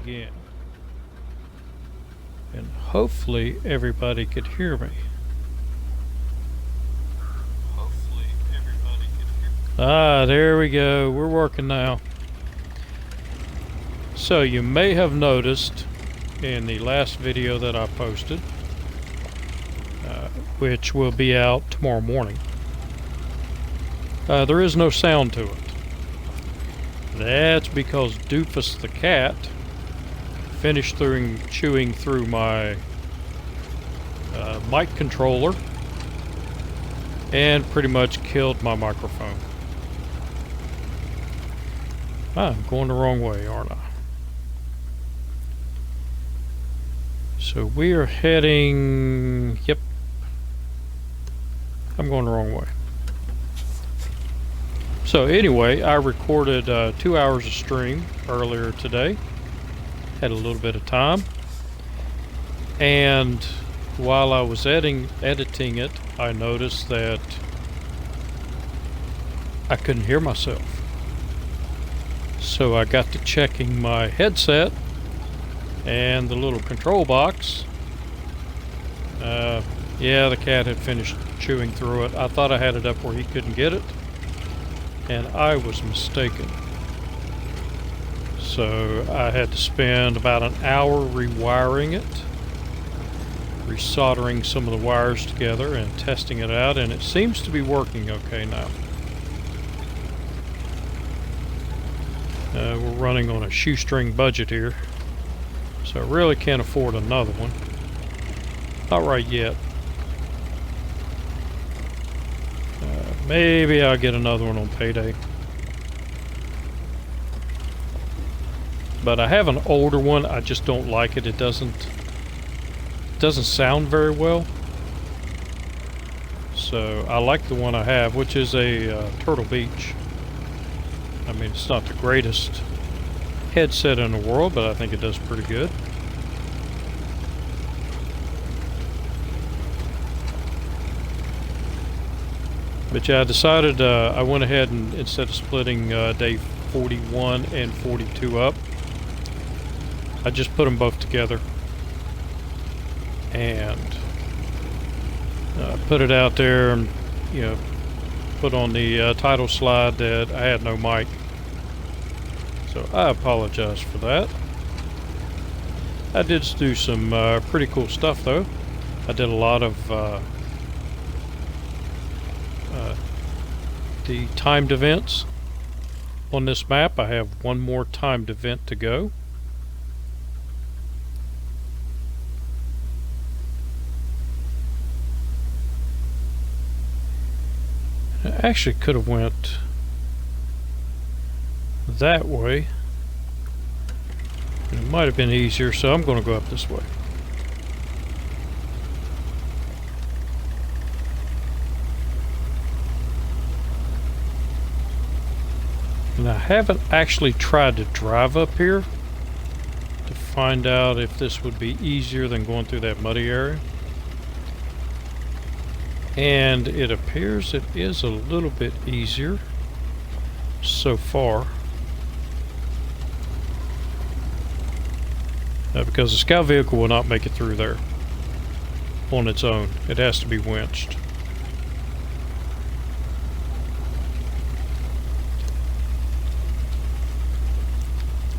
again. And hopefully everybody could hear me. Ah, there we go. We're working now. So you may have noticed in the last video that I posted, which will be out tomorrow morning, there is no sound to it. That's because Doofus the cat finished chewing through my mic controller and pretty much killed my microphone. I'm going the wrong way, aren't I? So we are heading... Yep. I'm going the wrong way. So anyway, I recorded 2 hours of stream earlier today. Had a little bit of time. And while I was editing it, I noticed that I couldn't hear myself. So I got to checking my headset and the little control box. Yeah, the cat had finished chewing through it. I thought I had it up where he couldn't get it, and I was mistaken. So I had to spend about an hour rewiring it, resoldering some of the wires together and testing it out, and it seems to be working okay now. We're running on a shoestring budget here, so I really can't afford another one. Not right yet. Maybe I'll get another one on payday. But I have an older one. I just don't like it. It doesn't sound very well. So I like the one I have, which is a Turtle Beach. I mean, it's not the greatest headset in the world, but I think it does pretty good. But yeah, I decided I went ahead and instead of splitting day 41 and 42 up, I just put them both together and put it out there and, you know, put on the title slide that I had no mic. So I apologize for that. I did do some pretty cool stuff though. I did a lot of the timed events on this map. I have one more timed event to go. I actually could have went that way. It might have been easier, so I'm going to go up this way. And I haven't actually tried to drive up here to find out if this would be easier than going through that muddy area. And it appears it is a little bit easier so far. Because the scout vehicle will not make it through there on its own. It has to be winched.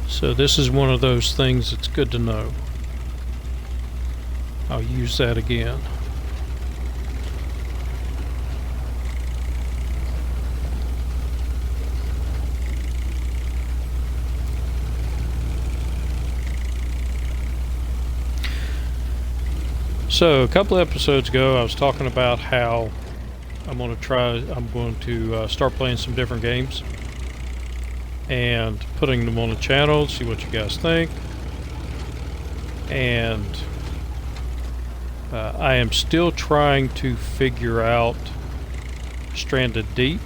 So this is one of those things that's good to know. I'll use that again. So a couple of episodes ago I was talking about how I'm going to start playing some different games and putting them on the channel, see what you guys think. And I am still trying to figure out Stranded Deep.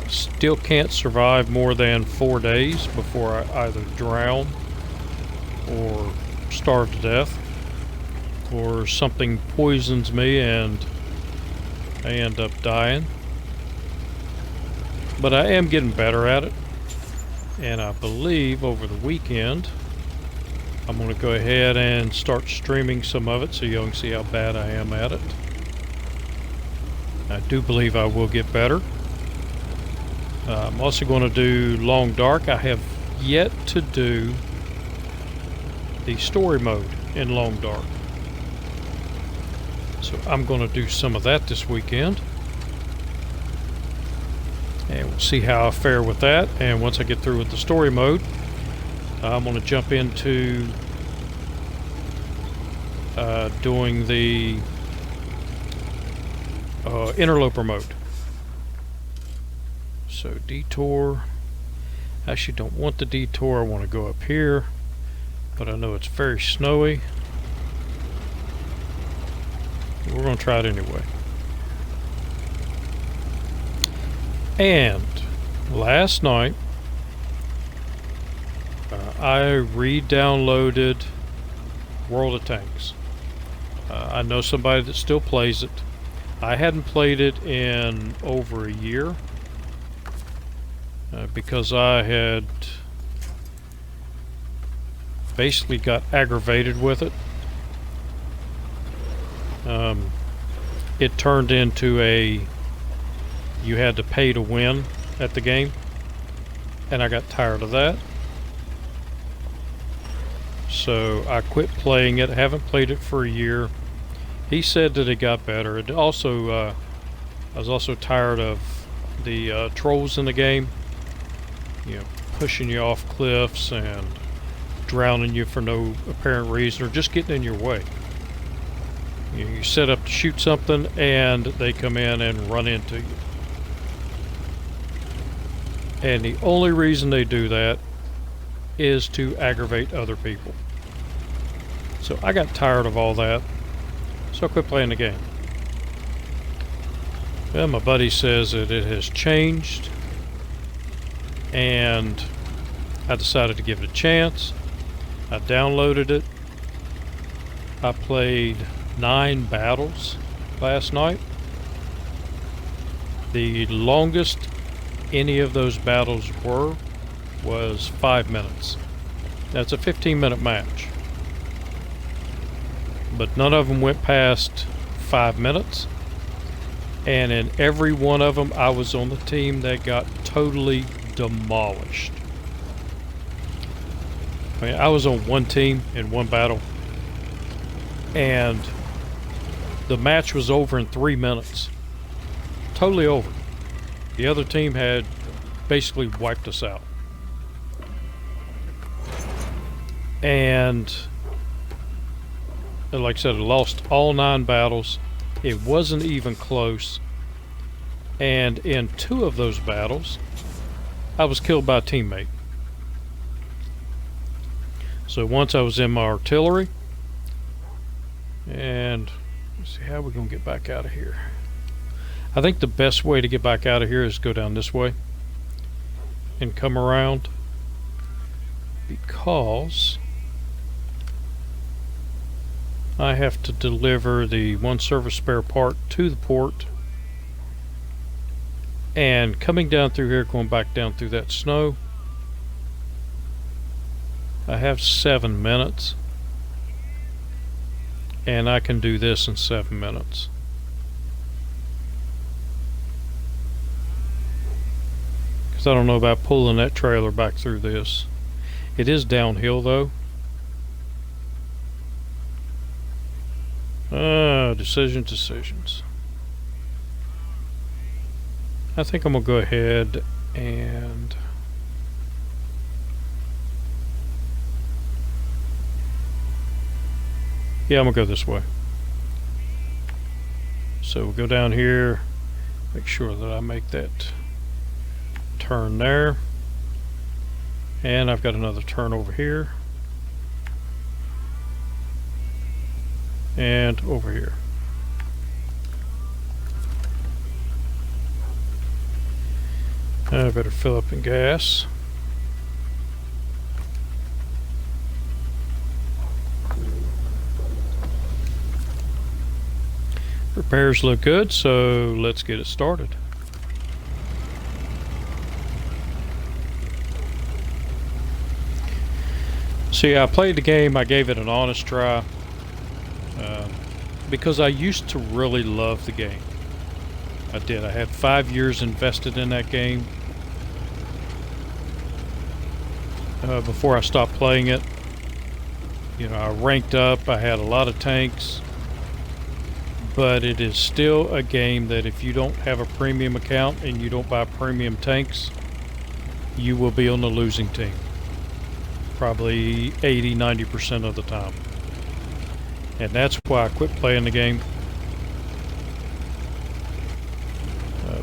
Still can't survive more than 4 days before I either drown or starve to death, or something poisons me and I end up dying. But I am getting better at it. And I believe over the weekend I'm going to go ahead and start streaming some of it so you can see how bad I am at it. I do believe I will get better. I'm also going to do Long Dark. I have yet to do the story mode in Long Dark. So I'm going to do some of that this weekend. And we'll see how I fare with that. And once I get through with the story mode, I'm going to jump into doing the interloper mode. So detour. Actually don't want the detour. I want to go up here. But I know it's very snowy. We're going to try it anyway. And last night, I re-downloaded World of Tanks. I know somebody that still plays it. I hadn't played it in over a year because I had basically got aggravated with it. It turned into you had to pay to win at the game, and I got tired of that. So I quit playing it. I haven't played it for a year. He said that it got better. It also, I was also tired of the trolls in the game. You know, pushing you off cliffs and drowning you for no apparent reason, or just getting in your way. You set up to shoot something and they come in and run into you. And the only reason they do that is to aggravate other people. So I got tired of all that, so I quit playing the game. Well, my buddy says that it has changed, and I decided to give it a chance. I downloaded it. I played 9 battles last night. The longest any of those battles was 5 minutes. That's a 15-minute match. But none of them went past 5 minutes. And in every one of them, I was on the team that got totally demolished. I mean, I was on one team in one battle, and the match was over in 3 minutes. Totally over. The other team had basically wiped us out. And like I said, I lost all 9 battles. It wasn't even close. And in 2 of those battles, I was killed by a teammate. So once I was in my artillery, and let's see how we're going to get back out of here. I think the best way to get back out of here is go down this way and come around, because I have to deliver the 1 service spare part to the port. And coming down through here, going back down through that snow, I have 7 minutes, and I can do this in 7 minutes. Because I don't know about pulling that trailer back through this. It is downhill though. Decisions. I think I'm gonna go ahead and yeah, I'm gonna go this way. So we'll go down here, make sure that I make that turn there, and I've got another turn over here and over here. I better fill up in gas. Repairs look good, so let's get it started. See, I played the game, I gave it an honest try, because I used to really love the game. I did. I had 5 years invested in that game before I stopped playing it. You know, I ranked up, I had a lot of tanks, but it is still a game that if you don't have a premium account and you don't buy premium tanks, you will be on the losing team. Probably 80–90% of the time. And that's why I quit playing the game.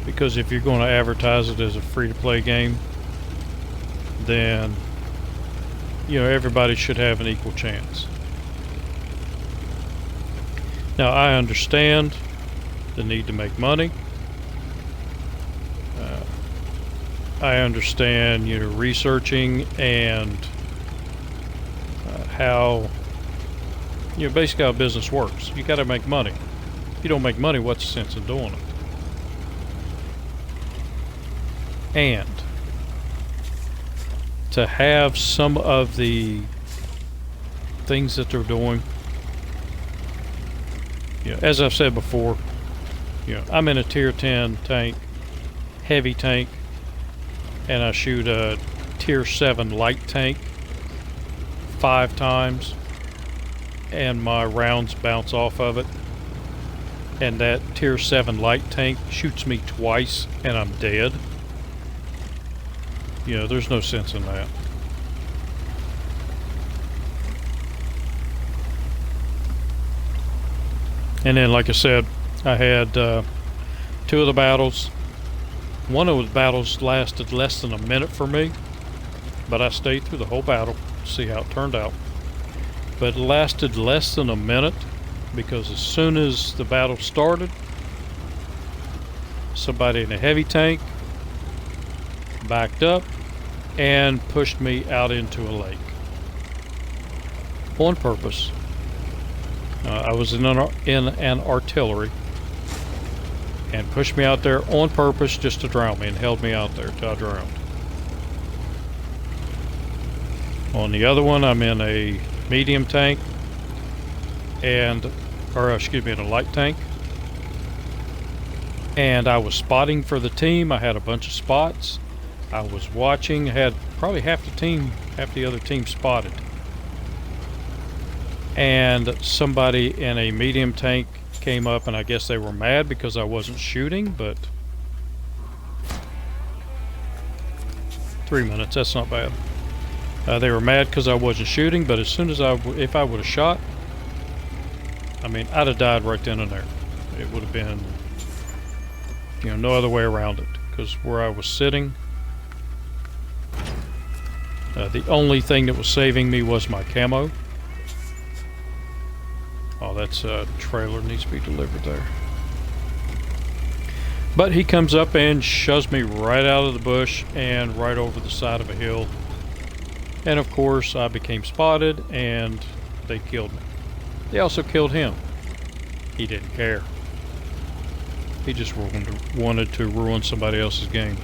Because if you're going to advertise it as a free-to-play game, then, you know, everybody should have an equal chance. Now, I understand the need to make money. I understand, you know, researching and how, you know, basically how business works. You got to make money. If you don't make money, what's the sense in doing it? And to have some of the things that they're doing, you know, as I've said before, you know, I'm in a tier 10 tank, heavy tank, and I shoot a tier 7 light tank 5 times, and my rounds bounce off of it, and that tier 7 light tank shoots me twice and I'm dead. You know, there's no sense in that. And then, like I said, I had 2 of the battles. One of the battles lasted less than a minute for me, but I stayed through the whole battle to see how it turned out. But it lasted less than a minute because as soon as the battle started, somebody in a heavy tank backed up and pushed me out into a lake on purpose. I was in an artillery, and pushed me out there on purpose just to drown me, and held me out there till I drowned. On the other one, I'm in a medium tank, in a light tank, and I was spotting for the team. I had a bunch of spots. I was watching, had probably half the other team spotted. And somebody in a medium tank came up, and I guess they were mad because I wasn't shooting, but 3 minutes, that's not bad. They were mad because I wasn't shooting, but as soon as if I would have shot, I mean, I'd have died right then and there. It would have been, you know, no other way around it, because where I was sitting, the only thing that was saving me was my camo. Oh, that's a trailer needs to be delivered there. But he comes up and shoves me right out of the bush and right over the side of a hill. And of course, I became spotted and they killed me. They also killed him. He didn't care. He just wanted to ruin somebody else's game.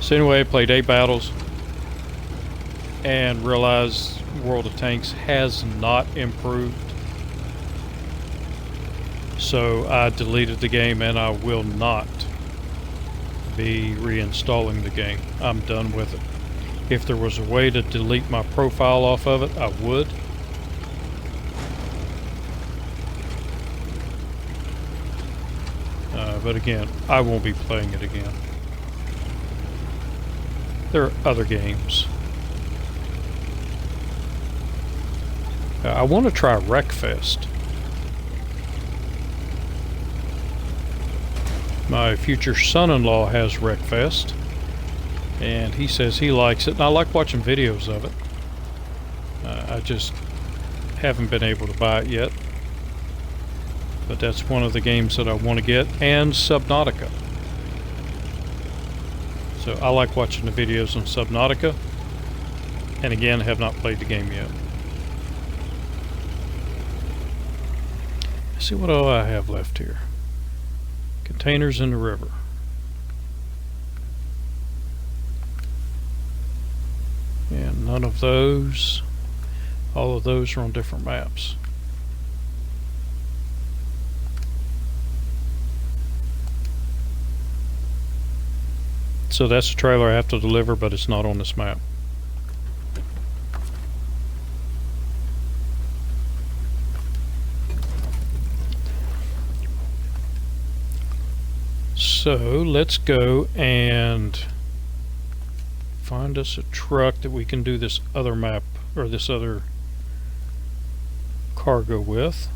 So anyway, I played 8 battles and realized World of Tanks has not improved. So I deleted the game, and I will not be reinstalling the game. I'm done with it. If there was a way to delete my profile off of it, I would. But again, I won't be playing it again. There are other games. I want to try Wreckfest. My future son-in-law has Wreckfest, and he says he likes it, and I like watching videos of it. I just haven't been able to buy it yet, but that's one of the games that I want to get, and Subnautica. So I like watching the videos on Subnautica, and again, have not played the game yet. Let's see what all I have left here. Containers in the river. And none of those. All of those are on different maps. So that's a trailer I have to deliver, but it's not on this map. So let's go and find us a truck that we can do this other map, or this other cargo with.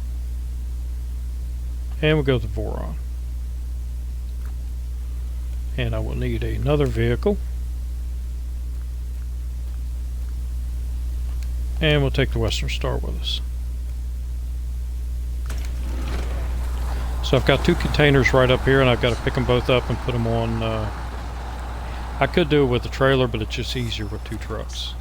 And we'll go to Voron. And I will need another vehicle. And we'll take the Western Star with us. So I've got two containers right up here, and I've got to pick them both up and put them on. I could do it with the trailer, but it's just easier with two trucks.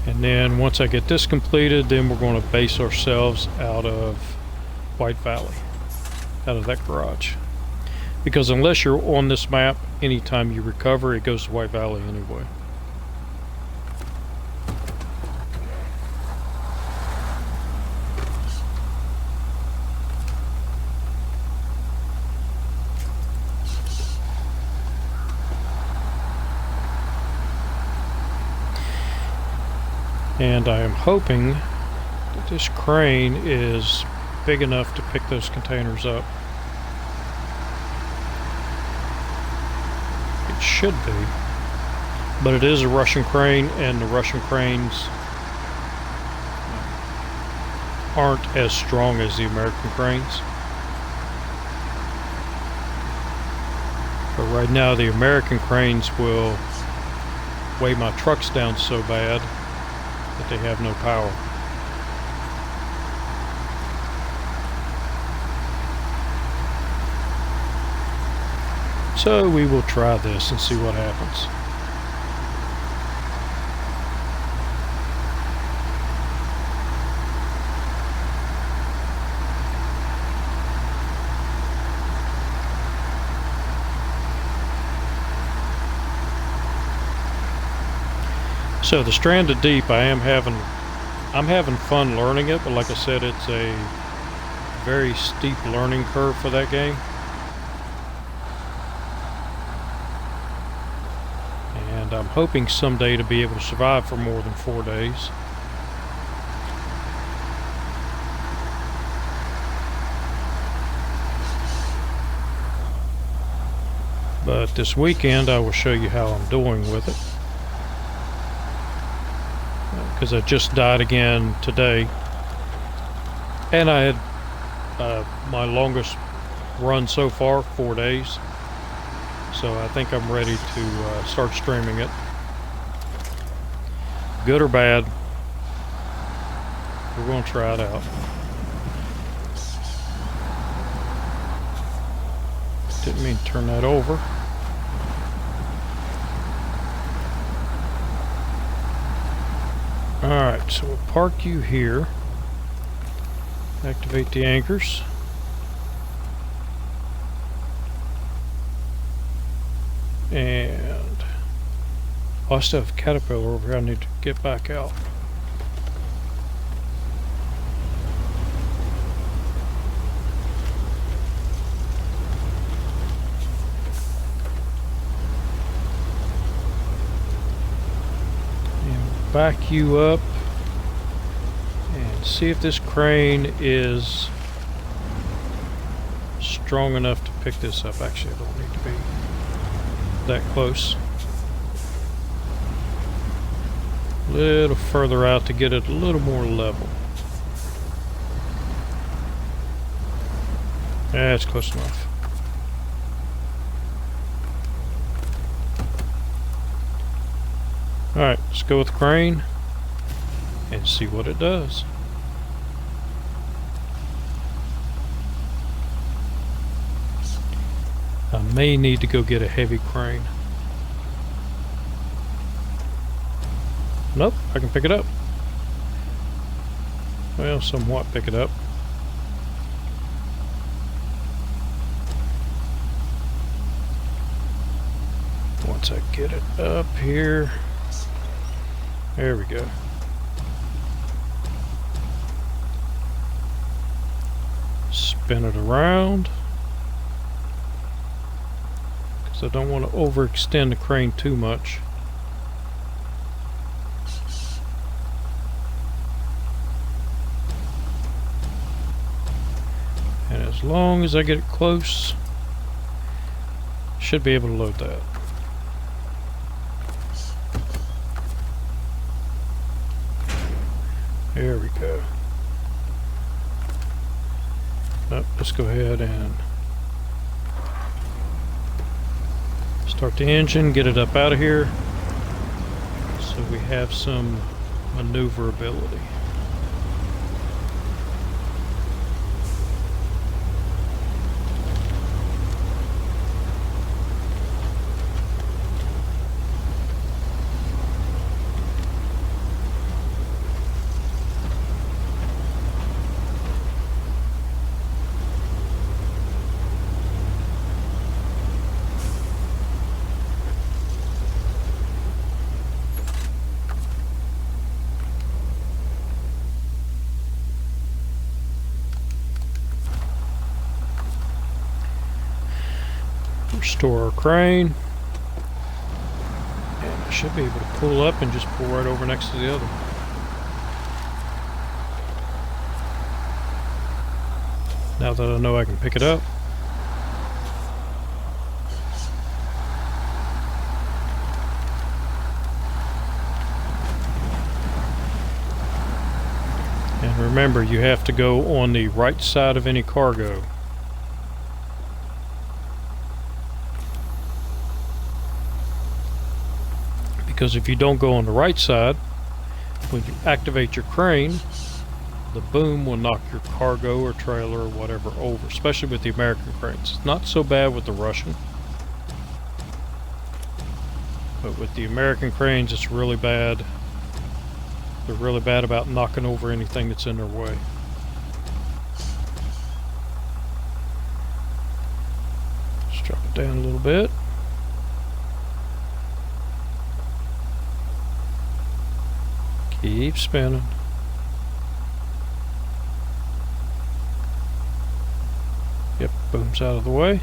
And then once I get this completed, then we're going to base ourselves out of White Valley, out of that garage. Because unless you're on this map, anytime you recover, it goes to White Valley anyway. And I am hoping that this crane is big enough to pick those containers up. It should be. But it is a Russian crane, and the Russian cranes aren't as strong as the American cranes. But right now the American cranes will weigh my trucks down so bad that they have no power. So we will try this and see what happens. So the Stranded Deep, I'm having fun learning it, but like I said, it's a very steep learning curve for that game. And I'm hoping someday to be able to survive for more than 4 days. But this weekend I will show you how I'm doing with it. Because I just died again today, and I had my longest run so far, 4 days, so I think I'm ready to start streaming it. Good or bad, we're going to try it out. Didn't mean to turn that over. Alright, so we'll park you here. Activate the anchors. And I still have a caterpillar over here I need to get back out. Back you up and see if this crane is strong enough to pick this up. Actually, I don't need to be that close. A little further out to get it a little more level. That's close enough. Alright, let's go with the crane and see what it does. I may need to go get a heavy crane. Nope, I can pick it up. Well, somewhat pick it up. Once I get it up here, there we go. Spin it around, because I don't want to overextend the crane too much. And as long as I get it close, should be able to load that. There we go. Let's go ahead and start the engine, get it up out of here so we have some maneuverability. Restore our crane, and I should be able to pull up and just pull right over next to the other. Now that I know I can pick it up. And remember, you have to go on the right side of any cargo. Because if you don't go on the right side, when you activate your crane, the boom will knock your cargo or trailer or whatever over, especially with the American cranes. It's not so bad with the Russian, but with the American cranes it's really bad. They're really bad about knocking over anything that's in their way. Let's drop it down a little bit. Keep spinning. Yep, boom's out of the way.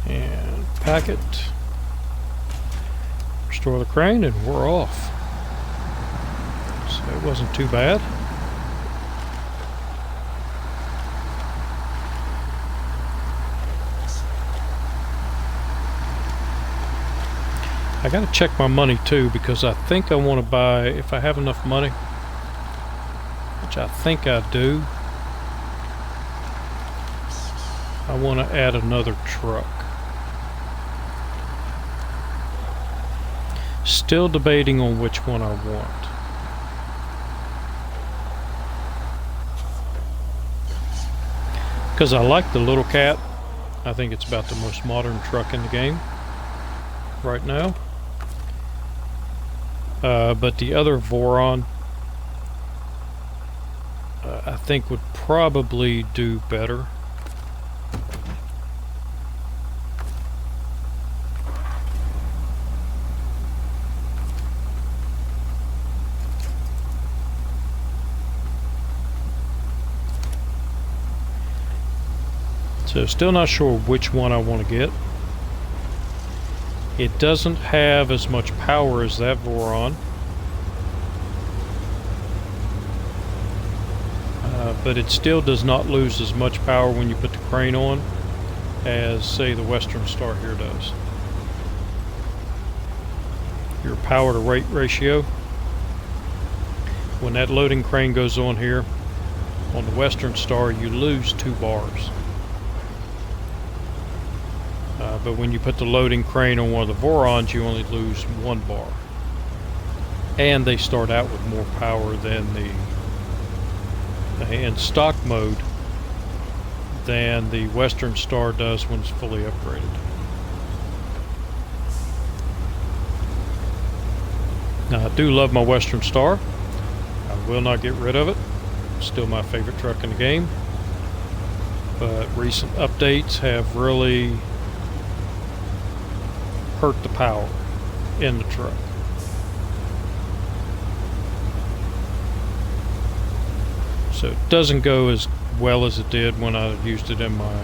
And pack it. Restore the crane and we're off. So it wasn't too bad. I gotta check my money too, because I think I want to buy, if I have enough money, which I think I do, I want to add another truck. Still debating on which one I want. Because I like the little cat. I think it's about the most modern truck in the game right now. But the other Voron, I think would probably do better. So still not sure which one I want to get. It doesn't have as much power as that Voron. But it still does not lose as much power when you put the crane on as, say, the Western Star here does. Your power to rate ratio, when that loading crane goes on here, on the Western Star, you lose 2 bars. But when you put the loading crane on one of the Vorons, you only lose 1 bar. And they start out with more power than the, in stock mode, than the Western Star does when it's fully upgraded. Now, I do love my Western Star. I will not get rid of it. Still my favorite truck in the game. But recent updates have really hurt the power in the truck. So it doesn't go as well as it did when I used it in my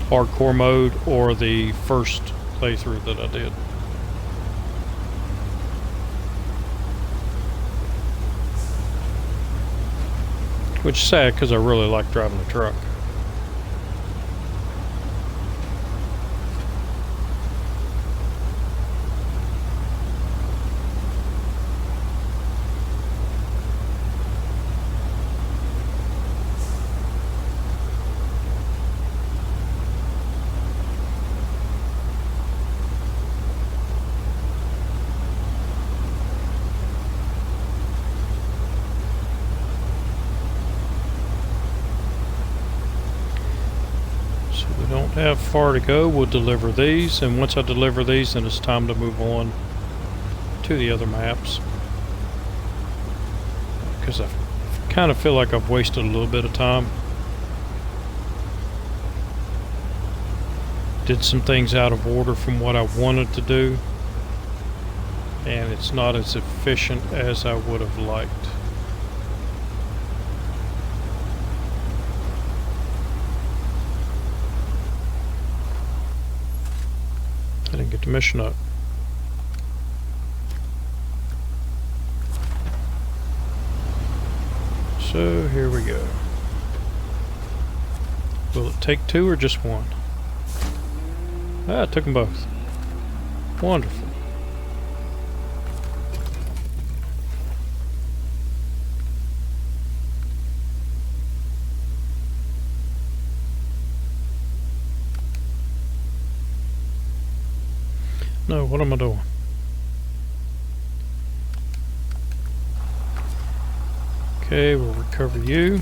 hardcore mode or the first playthrough that I did. Which is sad because I really like driving the truck. Have far to go. We'll deliver these, and once I deliver these, then it's time to move on to the other maps, because I kind of feel like I've wasted a little bit of time. Did some things out of order from what I wanted to do, and it's not as efficient as I would have liked. I didn't get the mission up. So here we go. Will it take two or just one? Ah, I took them both. Wonderful. No, what am I doing? Okay, we'll recover you.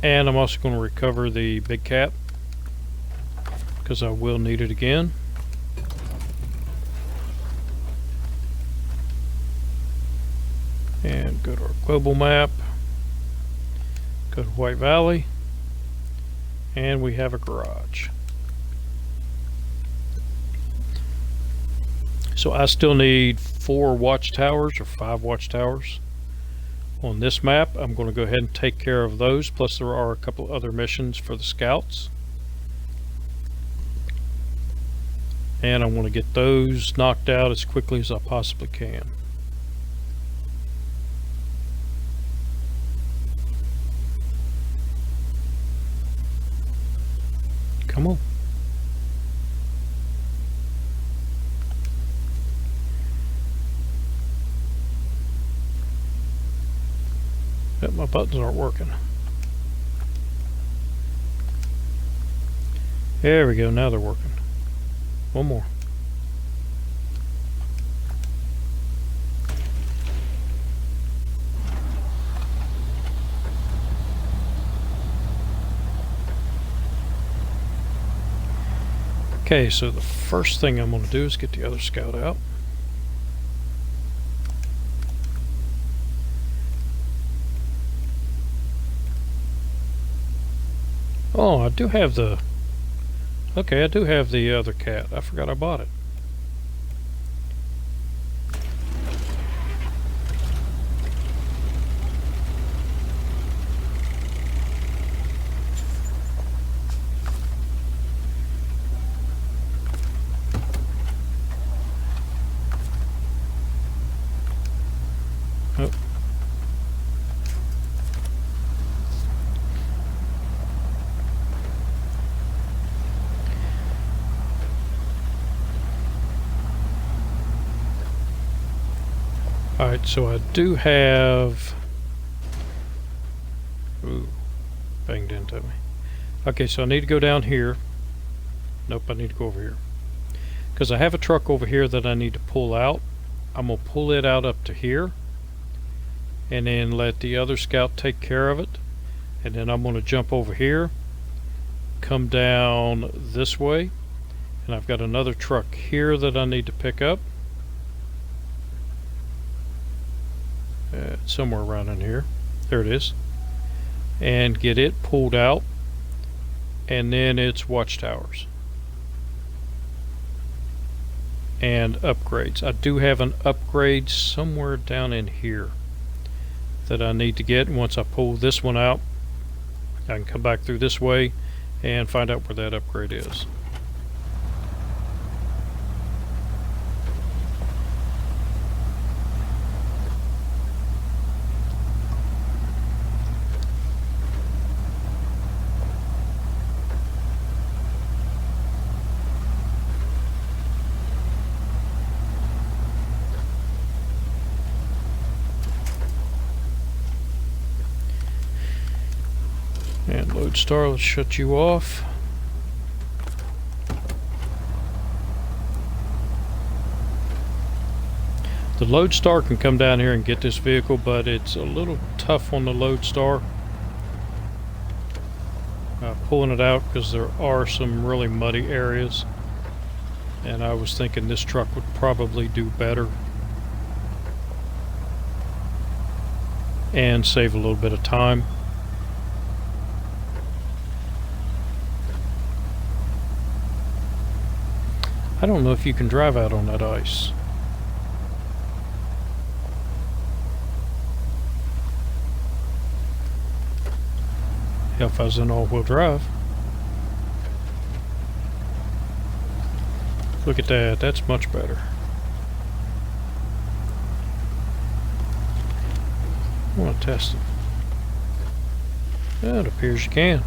And I'm also going to recover the big cat, because I will need it again. And go to our global map. Go to White Valley. And we have a garage. So I still need 4 watchtowers or 5 watchtowers on this map. I'm going to go ahead and take care of those. Plus there are a couple other missions for the scouts. And I want to get those knocked out as quickly as I possibly can. Come on. Yep, my buttons aren't working. There we go, now they're working. One more. Okay, so the first thing I'm going to do is get the other scout out. Oh, I do have the... Okay, I do have the other cat. I forgot I bought it. Oh. Alright, so I do have... Ooh, banged into me. Okay, so I need to go down here. Nope, I need to go over here. Because I have a truck over here that I need to pull out. I'm going to pull it out up to here. And then let the other scout take care of it. And then I'm going to jump over here. Come down this way. And And I've got another truck here that I need to pick up. Somewhere around in here. There it is. And get it pulled out. And then it's watchtowers. And upgrades. I do have an upgrade somewhere down in here that I need to get. And once I pull this one out, I can come back through this way and find out where that upgrade is. And Lodestar, let's shut you off. The Lodestar can come down here and get this vehicle, but it's a little tough on the Lodestar. Pulling it out because there are some really muddy areas. And I was thinking this truck would probably do better. And save a little bit of time. I don't know if you can drive out on that ice. If I was in all-wheel drive. Look at that, that's much better. I want to test it. Yeah, it appears you can.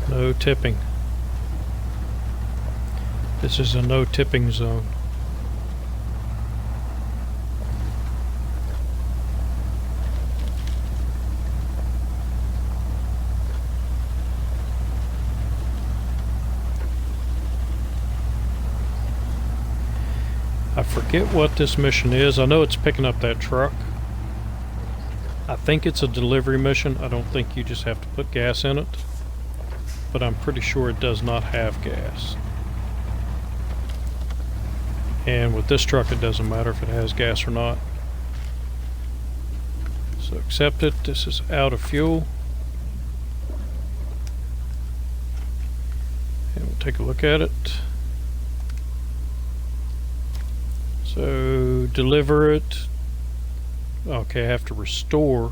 No tipping. This is a no tipping zone. I forget what this mission is. I know it's picking up that truck. I think it's a delivery mission. I don't think you just have to put gas in it. But I'm pretty sure it does not have gas. And with this truck it doesn't matter if it has gas or not. So accept it. This is out of fuel. And we'll take a look at it. So deliver it. Okay, I have to restore.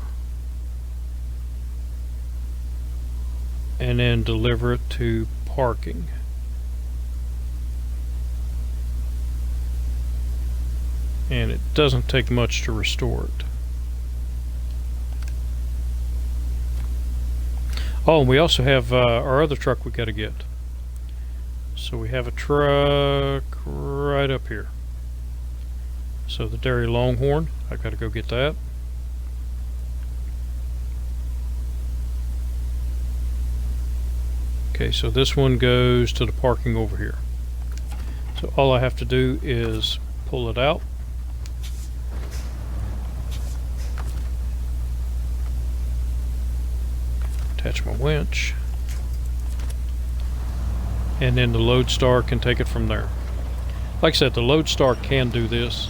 And then deliver it to parking. And it doesn't take much to restore it. Oh, and we also have our other truck we got to get. So we have a truck right up here. So the Dairy Longhorn, I got to go get that. Okay, so this one goes to the parking over here. So all I have to do is pull it out. Attach my winch. And then the Lodestar can take it from there. Like I said, the Lodestar can do this.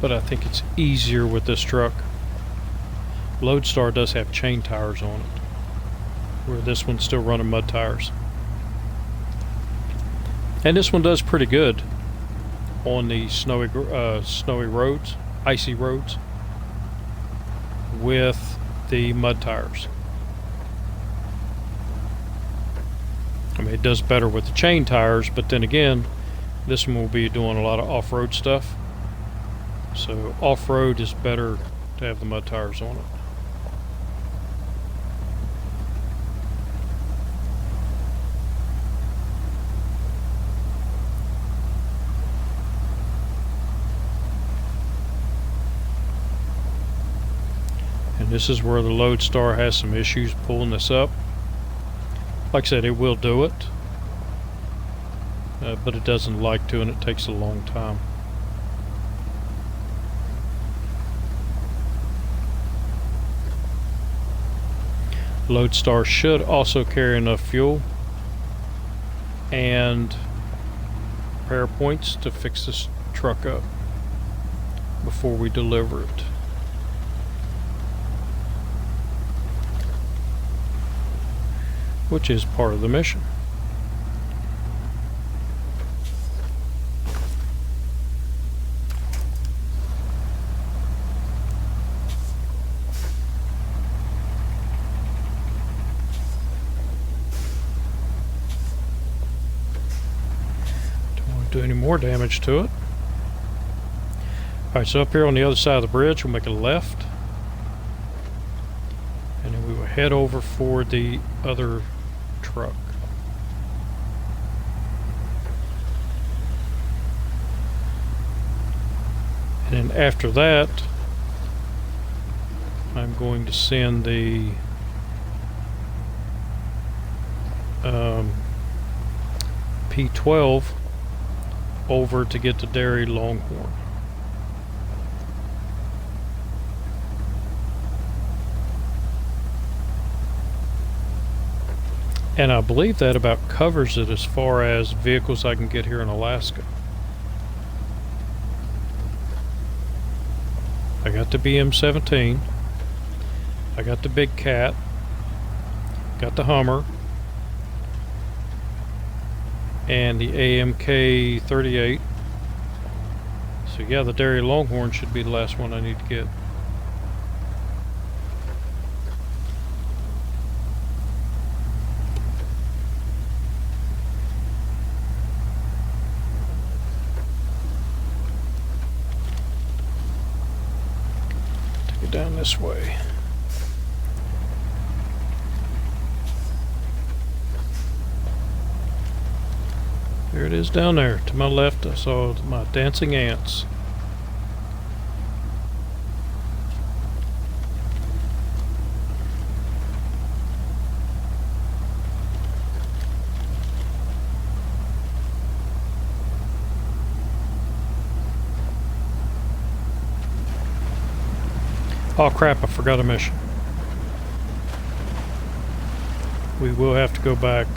But I think it's easier with this truck. Lodestar does have chain tires on it, where this one's still running mud tires. And this one does pretty good on the snowy roads, icy roads, with the mud tires. I mean, it does better with the chain tires, but then again, this one will be doing a lot of off-road stuff. So off-road is better to have the mud tires on it. And this is where the Lodestar has some issues pulling this up. Like I said, it will do it, but it doesn't like to, and it takes a long time. Lodestar should also carry enough fuel and repair points to fix this truck up before we deliver it. Which is part of the mission. Don't want to do any more damage to it. Alright, so up here on the other side of the bridge, we'll make a left. And then we will head over for the other truck. And then after that, I'm going to send the P12 over to get the Dairy Longhorn. And I believe that about covers it as far as vehicles I can get here in Alaska. I got the BM-17. I got the Big Cat. Got the Hummer. And the AMK-38. So yeah, the Dairy Longhorn should be the last one I need to get. Down this way. There it is down there. To my left I saw my dancing ants. Oh crap, I forgot a mission. We will have to go back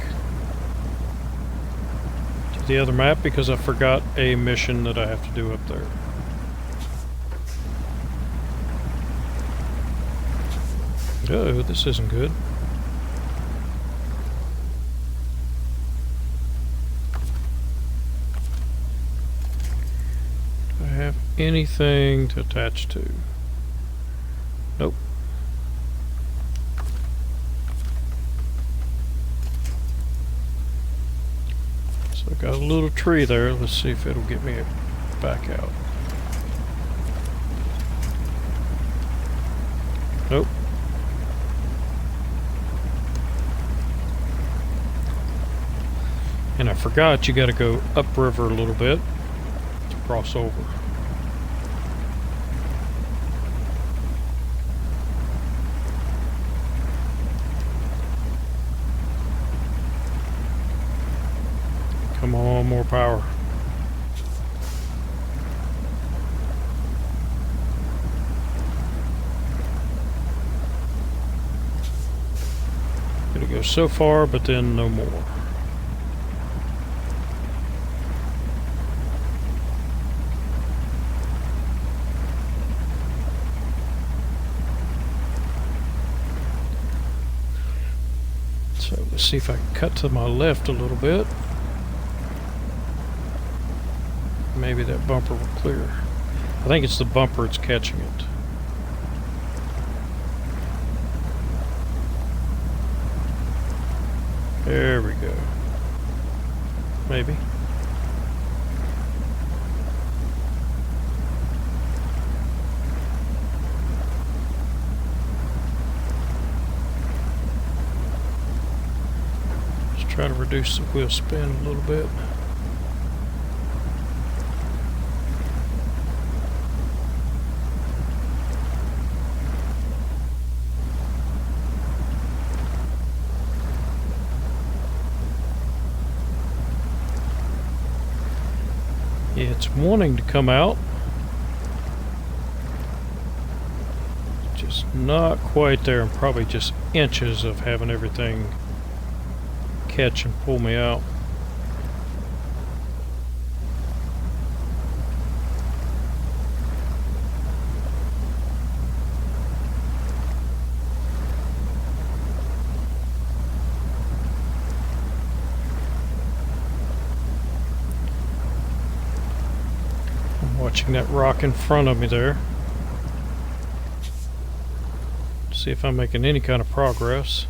to the other map because I forgot a mission that I have to do up there. Oh, this isn't good. Do I have anything to attach to? Nope. So I got a little tree there. Let's see if it'll get me back out. Nope. And I forgot you gotta go upriver a little bit to cross over. Come on, more power. Gonna go so far, but then no more. So let's see if I can cut to my left a little bit. Maybe that bumper will clear. I think it's the bumper that's catching it. There we go. Maybe. Just try to reduce the wheel spin a little bit. It's wanting to come out. Just not quite there. I'm probably just inches of having everything catch and pull me out. Watching that rock in front of me there. See if I'm making any kind of progress.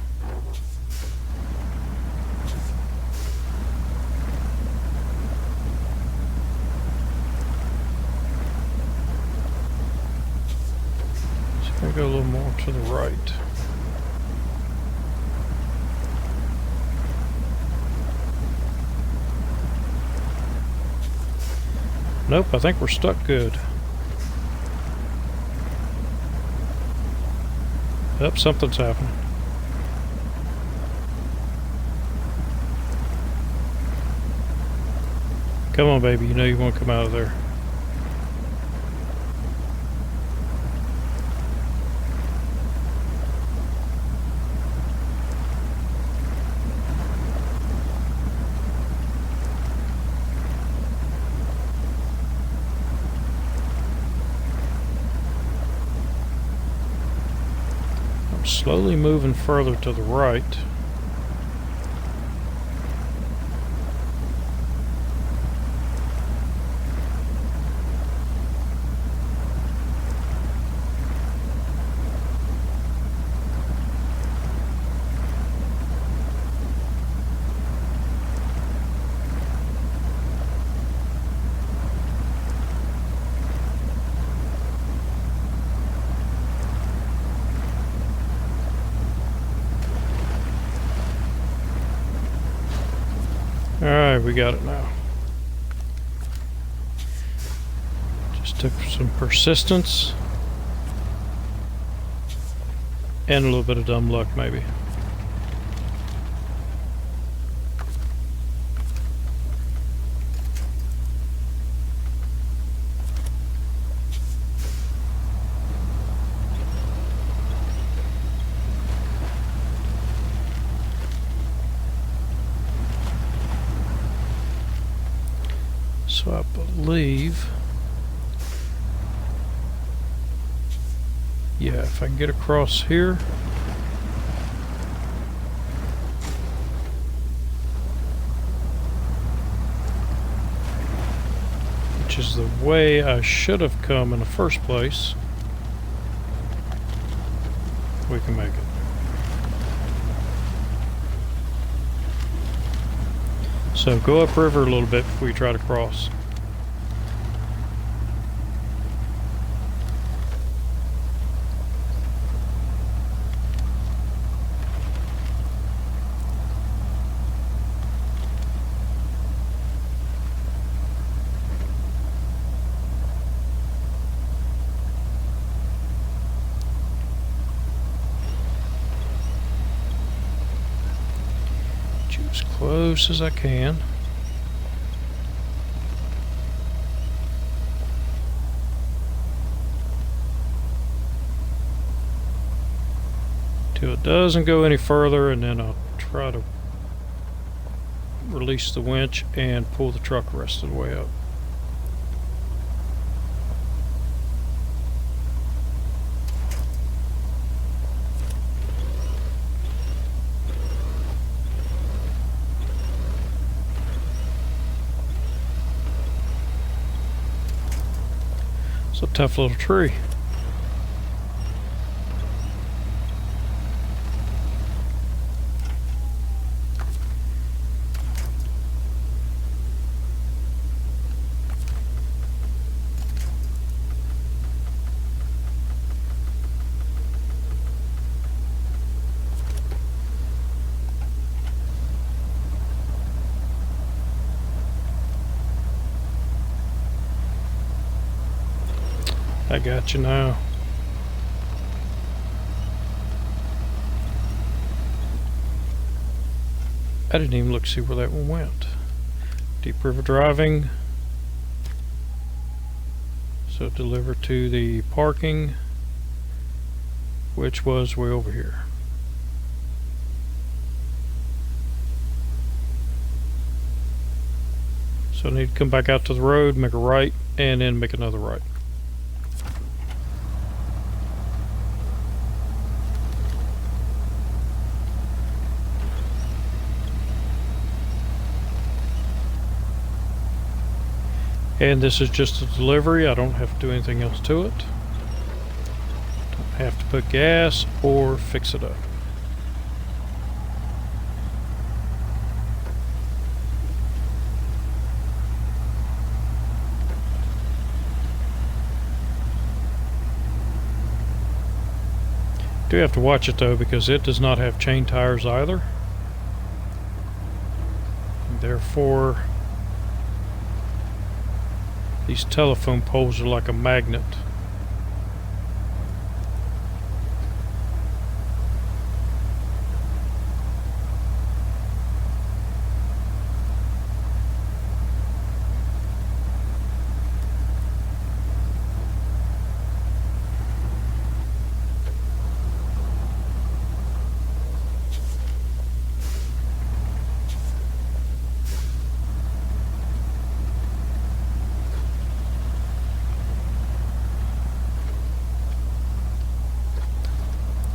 Just gonna go a little more to the right. Nope, I think we're stuck good. Yep, something's happening. Come on, baby, you know you want to come out of there. Slowly moving further to the right. Alright, we got it now. Just took some persistence and a little bit of dumb luck, maybe. So I believe, yeah, if I can get across here, which is the way I should have come in the first place, we can make it. So go upriver a little bit before you try to cross. As close as I can. Till it doesn't go any further, and then I'll try to release the winch and pull the truck the rest of the way up. It's a tough little tree. I got you now. I didn't even look to see where that one went. Deep river driving. So deliver to the parking, which was way over here. So I need to come back out to the road, make a right, and then make another right. And this is just a delivery. I don't have to do anything else to it. Don't have to put gas or fix it up. Do have to watch it though, because it does not have chain tires either. And therefore, these telephone poles are like a magnet.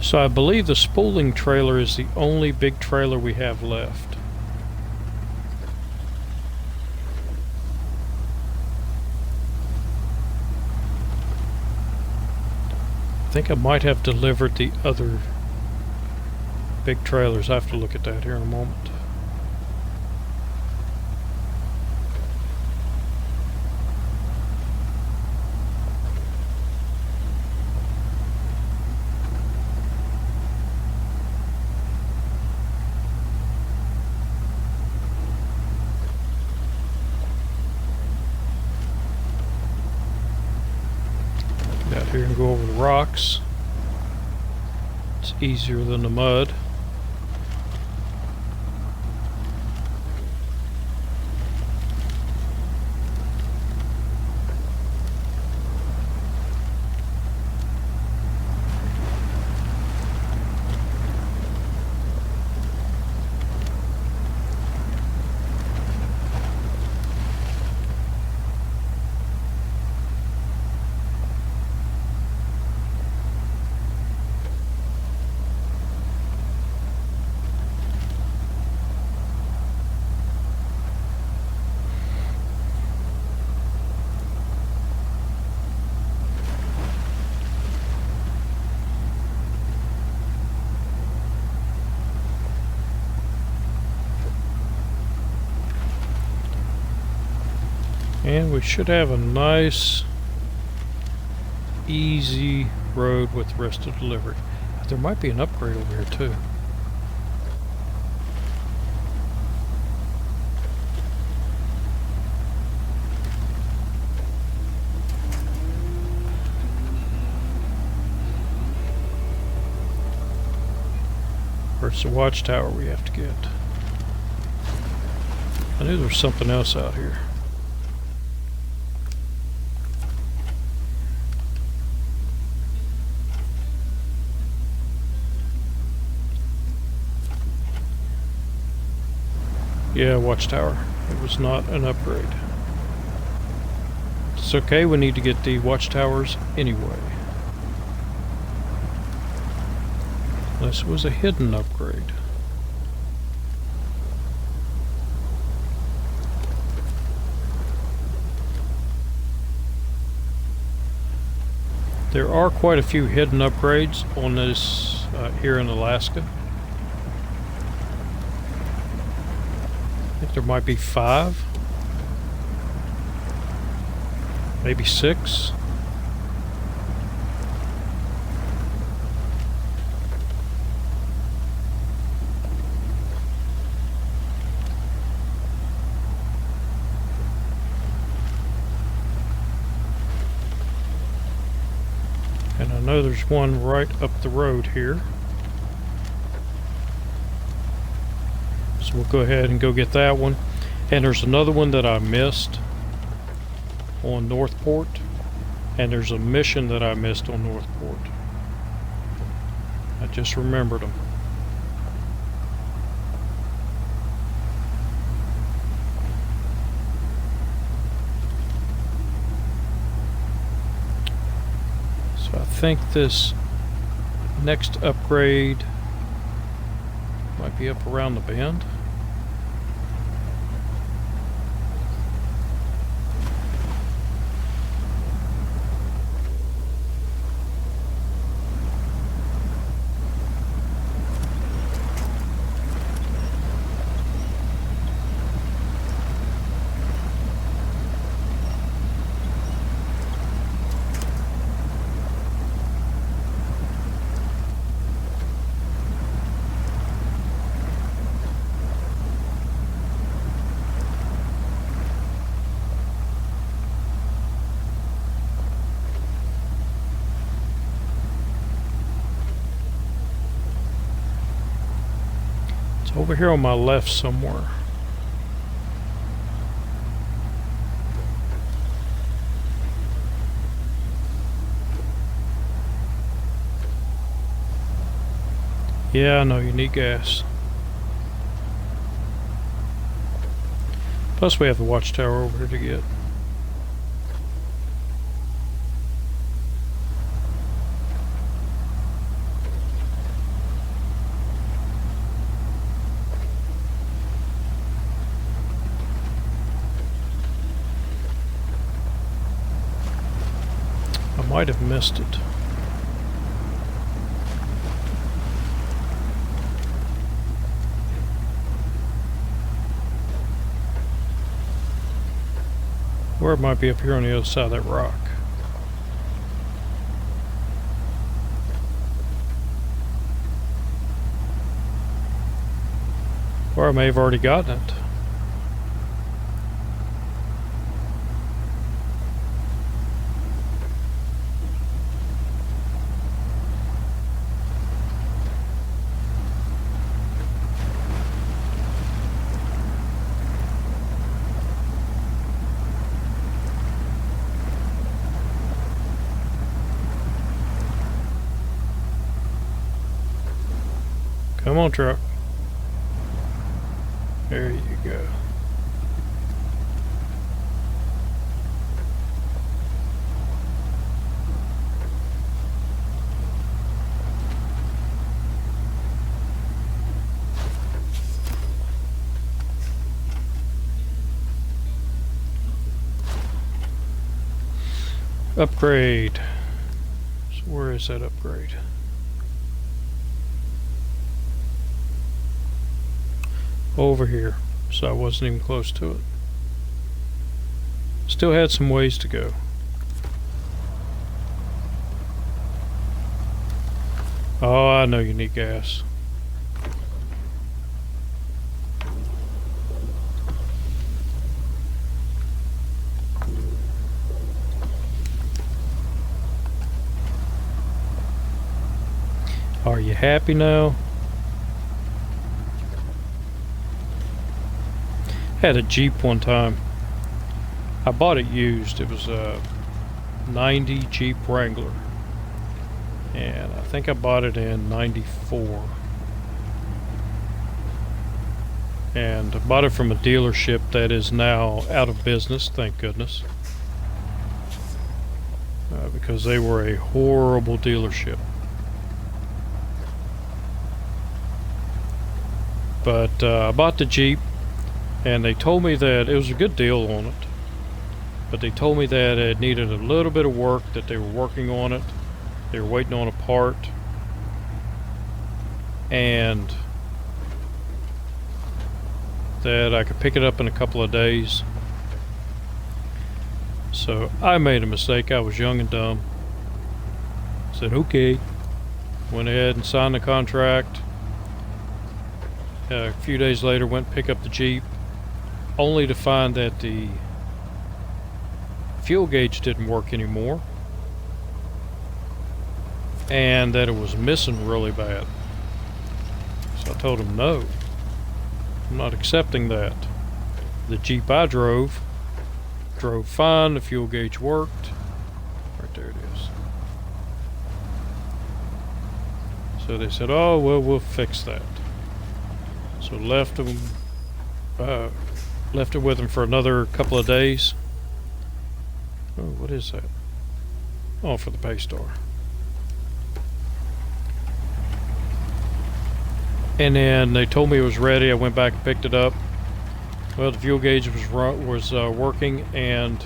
So I believe the spooling trailer is the only big trailer we have left. I think I might have delivered the other big trailers. I have to look at that here in a moment. Here and go over the rocks. It's easier than the mud. And we should have a nice, easy road with the rest of the delivery. There might be an upgrade over here too. Or it's the watchtower we have to get. I knew there was something else out here. Yeah, watchtower. It was not an upgrade. It's okay, we need to get the watchtowers anyway. Unless it was a hidden upgrade. There are quite a few hidden upgrades on this here in Alaska. I think there might be 5, maybe 6. And I know there's one right up the road here. So we'll go ahead and go get that one. And there's another one that I missed on Northport. And there's a mission that I missed on Northport. I just remembered them. So I think this next upgrade might be up around the bend. Over here on my left somewhere. Yeah, I know you need gas. Plus we have the watchtower over here to get. Might have missed it. Or it might be up here on the other side of that rock. Or I may have already gotten it. Come on, truck. There you go. Upgrade. So where is that upgrade? Over here, so I wasn't even close to it. Still had some ways to go. Oh, I know you need gas. Are you happy now? Had a Jeep one time. I bought it used. It was a 90 Jeep Wrangler. And I think I bought it in 94. And I bought it from a dealership that is now out of business, thank goodness. Because they were a horrible dealership. But I bought the Jeep. And they told me that it was a good deal on it, but they told me that it needed a little bit of work, that they were working on it, they were waiting on a part, and that I could pick it up in a couple of days. So I made a mistake. I was young and dumb. Said okay, went ahead and signed the contract. A few days later went and picked up the Jeep, only to find that the fuel gauge didn't work anymore and that it was missing really bad. So I told him no, I'm not accepting that. The Jeep I drove fine, the fuel gauge worked. I it is. So they said, oh, well, we'll fix that. So left it with them for another couple of days. Oh, what is that? Oh, for the pay star. And then they told me it was ready. I went back and picked it up. Well, the fuel gauge was working, and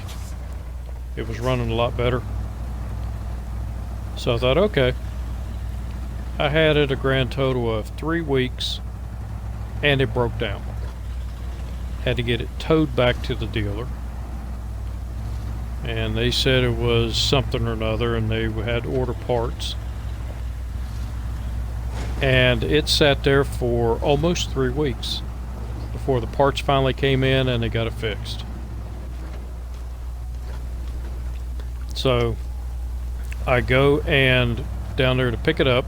it was running a lot better. So I thought, okay. I had it a grand total of 3 weeks, and it broke down. Had to get it towed back to the dealer. And they said it was something or another, and they had to order parts. And it sat there for almost 3 weeks before the parts finally came in and they got it fixed. So I go and down there to pick it up.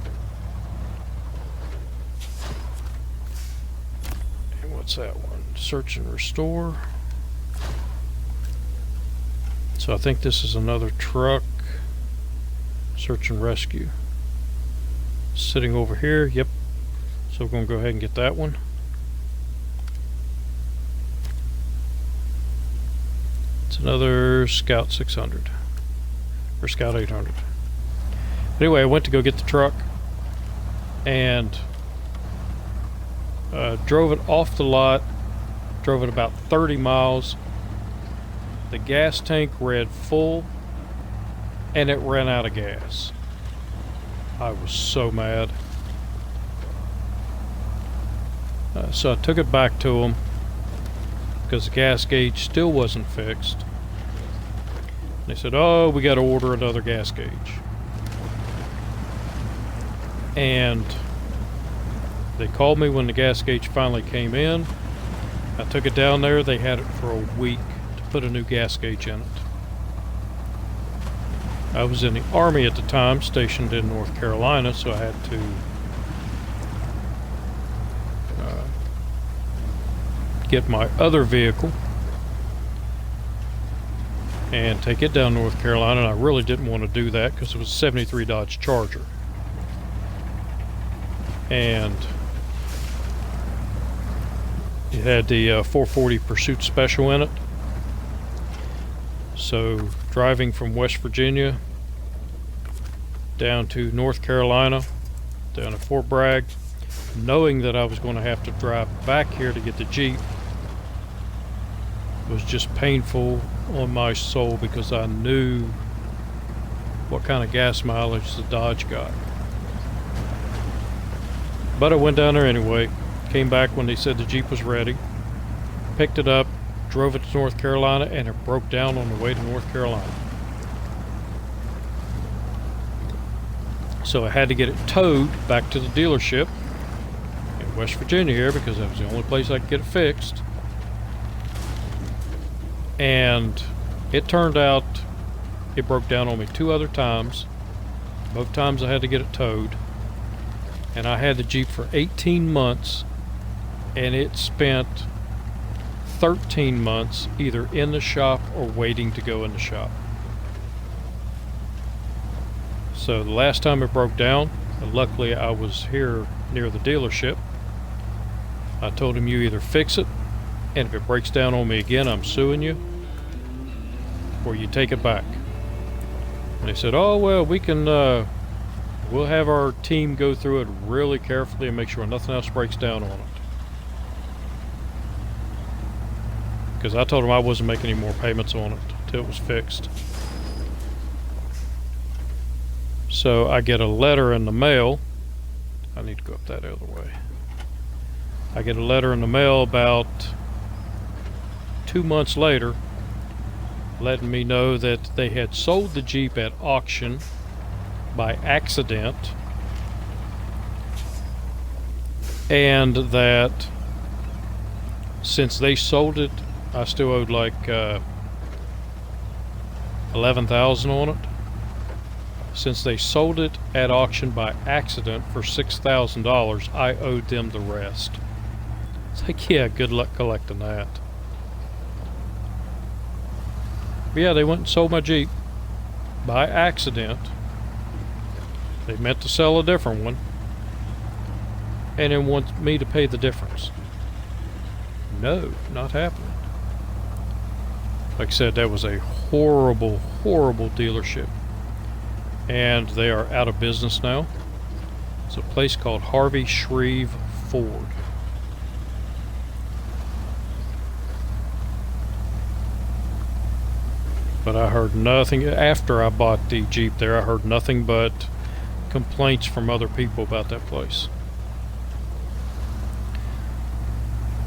And what's that one? Search and restore. So I think this is another truck. Search and rescue. Sitting over here, yep. So we're going to go ahead and get that one. It's another Scout 600 or Scout 800. Anyway, I went to go get the truck and drove it off the lot. Drove it about 30 miles. The gas tank read full and it ran out of gas. I was so mad. So I took it back to them because the gas gauge still wasn't fixed. They said, oh, we got to order another gas gauge. And they called me when the gas gauge finally came in. I took it down there. They had it for a week to put a new gas gauge in it. I was in the Army at the time, stationed in North Carolina, so I had to get my other vehicle and take it down North Carolina, and I really didn't want to do that because it was a 73 Dodge Charger. And it had the 440 Pursuit Special in it. So driving from West Virginia down to North Carolina, down to Fort Bragg, knowing that I was going to have to drive back here to get the Jeep, was just painful on my soul because I knew what kind of gas mileage the Dodge got. But I went down there anyway, came back when they said the Jeep was ready, picked it up, drove it to North Carolina, and it broke down on the way to North Carolina. So I had to get it towed back to the dealership in West Virginia here because that was the only place I could get it fixed. And it turned out it broke down on me 2 other times. Both times I had to get it towed. And I had the Jeep for 18 months, and it spent 13 months either in the shop or waiting to go in the shop. So the last time it broke down, and luckily I was here near the dealership, I told him, you either fix it, and if it breaks down on me again, I'm suing you, or you take it back. And they said, oh, well, we can, we'll have our team go through it really carefully and make sure nothing else breaks down on it. Because I told them I wasn't making any more payments on it until it was fixed. So I get a letter in the mail. I need to go up that other way. I get a letter in the mail about 2 months later letting me know that they had sold the Jeep at auction by accident, and that since they sold it, I still owed like $11,000 on it. Since they sold it at auction by accident for $6,000, I owed them the rest. It's like, yeah, good luck collecting that. But yeah, they went and sold my Jeep. by accident. They meant to sell a different one, and then want me to pay the difference. No, not happening. Like I said, that was a horrible, horrible dealership, and they are out of business now. It's a place called Harvey Shreve Ford. But I heard nothing after I bought the Jeep there. I heard nothing but complaints from other people about that place.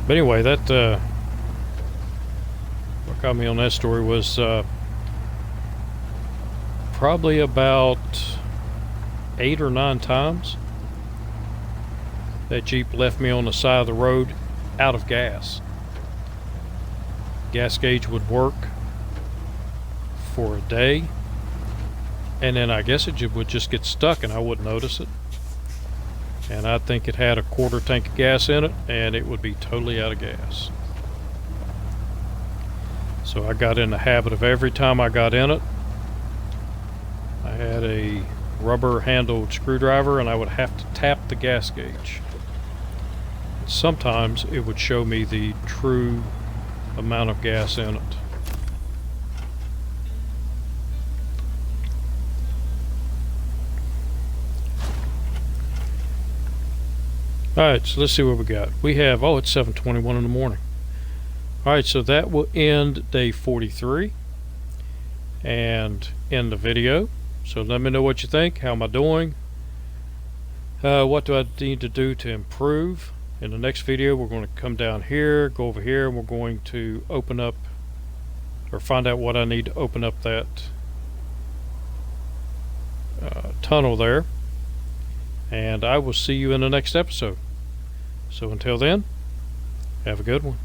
But anyway, that what got me on that story was probably about 8 or 9 times that Jeep left me on the side of the road out of gas. Gas gauge would work for a day, and then I guess it would just get stuck and I wouldn't notice it. And I think it had a quarter tank of gas in it, and it would be totally out of gas. So I got in the habit of every time I got in it, I had a rubber handled screwdriver and I would have to tap the gas gauge. And sometimes it would show me the true amount of gas in it. Alright, so let's see what we got. We have, oh, it's 7:21 in the morning. Alright, so that will end day 43 and end the video. So let me know what you think. How am I doing? What do I need to do to improve? In the next video, we're going to come down here, go over here, and we're going to open up, or find out what I need to open up that tunnel there. And I will see you in the next episode. So until then, have a good one.